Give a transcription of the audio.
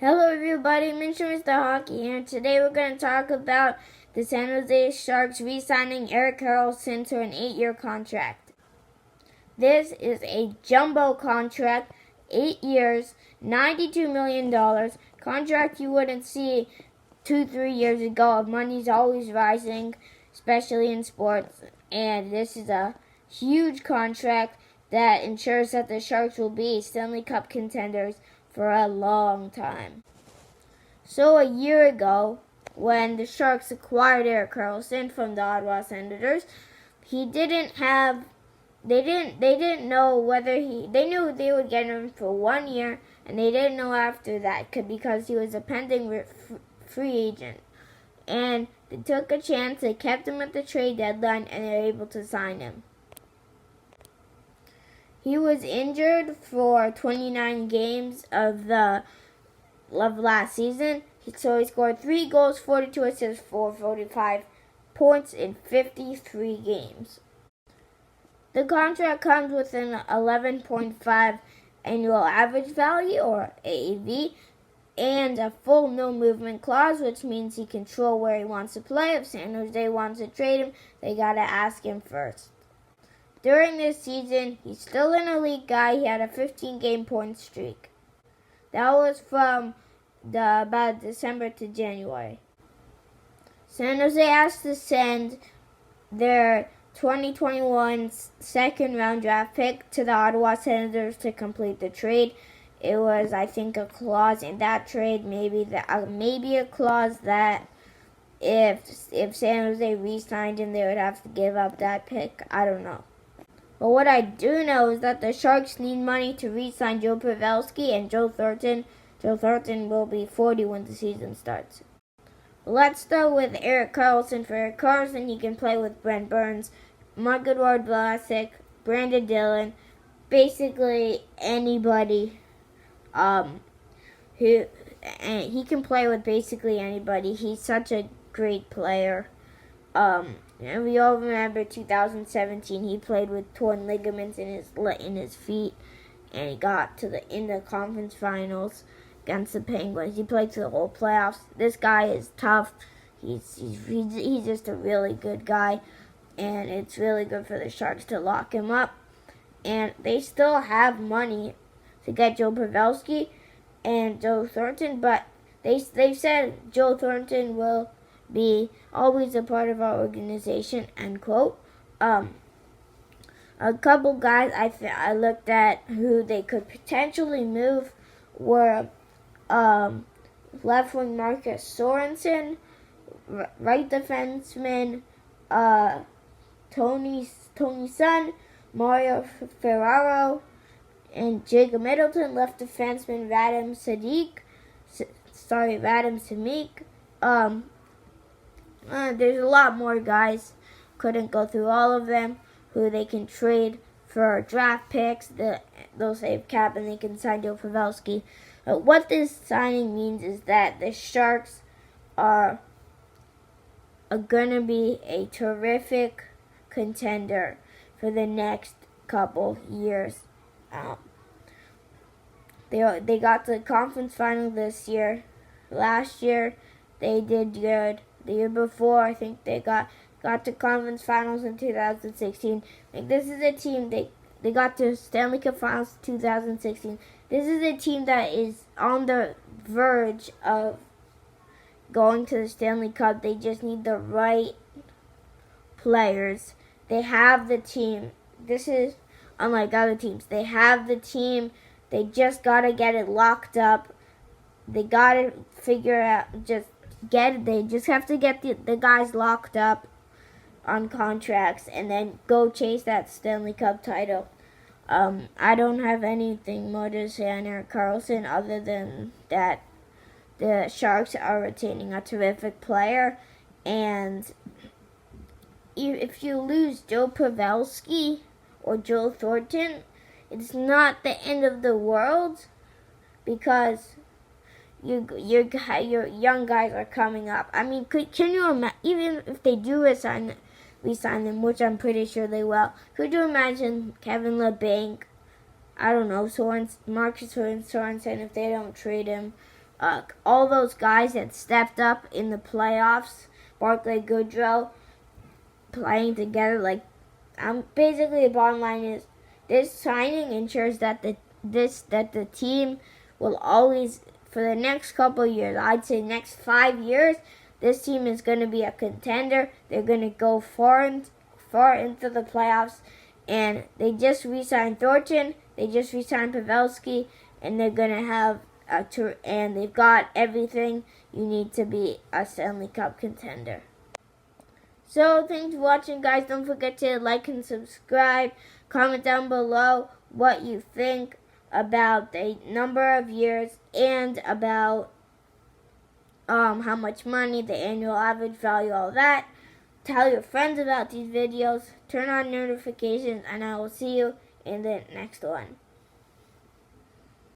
Hello everybody, Mr. Hockey here. Today we're going to talk about the San Jose Sharks re-signing Erik Karlsson to an 8-year contract. This is a jumbo contract, 8 years, $92 million, contract you wouldn't see 2-3 years ago. Money's always rising, especially in sports, and this is a huge contract that ensures that the Sharks will be Stanley Cup contenders for a long time. So a year ago, when the Sharks acquired Erik Karlsson from the Ottawa Senators, they didn't know whether they knew they would get him for 1 year, and they didn't know after that because he was a pending free agent. And they took a chance, they kept him at the trade deadline, and they were able to sign him. He was injured for 29 games of last season, so he scored 3 goals, 42 assists, 45 points in 53 games. The contract comes with an 11.5 annual average value, or AAV, and a full no movement clause, which means he can control where he wants to play. If San Jose wants to trade him, they gotta ask him first. During this season, he's still an elite guy. He had a 15-game point streak. That was from about December to January. San Jose has to send their 2021 second-round draft pick to the Ottawa Senators to complete the trade. It was, I think, a clause in that trade, maybe a clause that if San Jose re-signed him, they would have to give up that pick. I don't know. But what I do know is that the Sharks need money to re-sign Joe Pavelski and Joe Thornton. Joe Thornton will be 40 when the season starts. Let's start with Erik Karlsson. For Erik Karlsson, he can play with Brent Burns, Mark-Edouard Vlasic, Brandon Dillon, basically anybody. He can play with basically anybody. He's such a great player. And we all remember 2017. He played with torn ligaments in his feet, and he got in the conference finals against the Penguins. He played through the whole playoffs. This guy is tough. He's just a really good guy, and it's really good for the Sharks to lock him up. And they still have money to get Joe Pavelski and Joe Thornton, but they've said Joe Thornton will be always a part of our organization, end quote. A couple guys I looked at who they could potentially move were left wing Marcus Sorensen, right defenseman Tony Sun, Mario Ferraro, and Jacob Middleton, left defenseman Vadim Samik. There's a lot more guys. Couldn't go through all of them who they can trade for draft picks. They'll save cap and they can sign Joe Pavelski. What this signing means is that the Sharks are going to be a terrific contender for the next couple years. They got to the conference final this year. Last year, they did good. The year before, I think they got to conference finals in 2016. This is a team, they got to Stanley Cup finals in 2016. This is a team that is on the verge of going to the Stanley Cup. They just need the right players. They have the team. This is unlike other teams. They have the team. They just got to get it locked up. They got to figure out, they just have to get the guys locked up on contracts and then go chase that Stanley Cup title. I don't have anything more to say on Erik Karlsson other than that the Sharks are retaining a terrific player, and if you lose Joe Pavelski or Joe Thornton, it's not the end of the world, because your young guys are coming up. I mean, can you imagine, even if they do resign them, which I'm pretty sure they will, could you imagine Kevin LeBanc, I don't know, Marcus Sorensen if they don't trade him, all those guys that stepped up in the playoffs, Barclay, Goodrow, playing together. Like, basically the bottom line is this signing ensures that the team will always, for the next couple of years, I'd say next 5 years, this team is going to be a contender. They're going to go far into the playoffs. And they just re-signed Thornton. They just re-signed Pavelski. And they're going to have and they've got everything you need to be a Stanley Cup contender. So, thanks for watching, guys. Don't forget to like and subscribe. Comment down below what you think about the number of years and about how much money, the annual average value, all that. Tell your friends about these videos. Turn on notifications, and I will see you in the next one.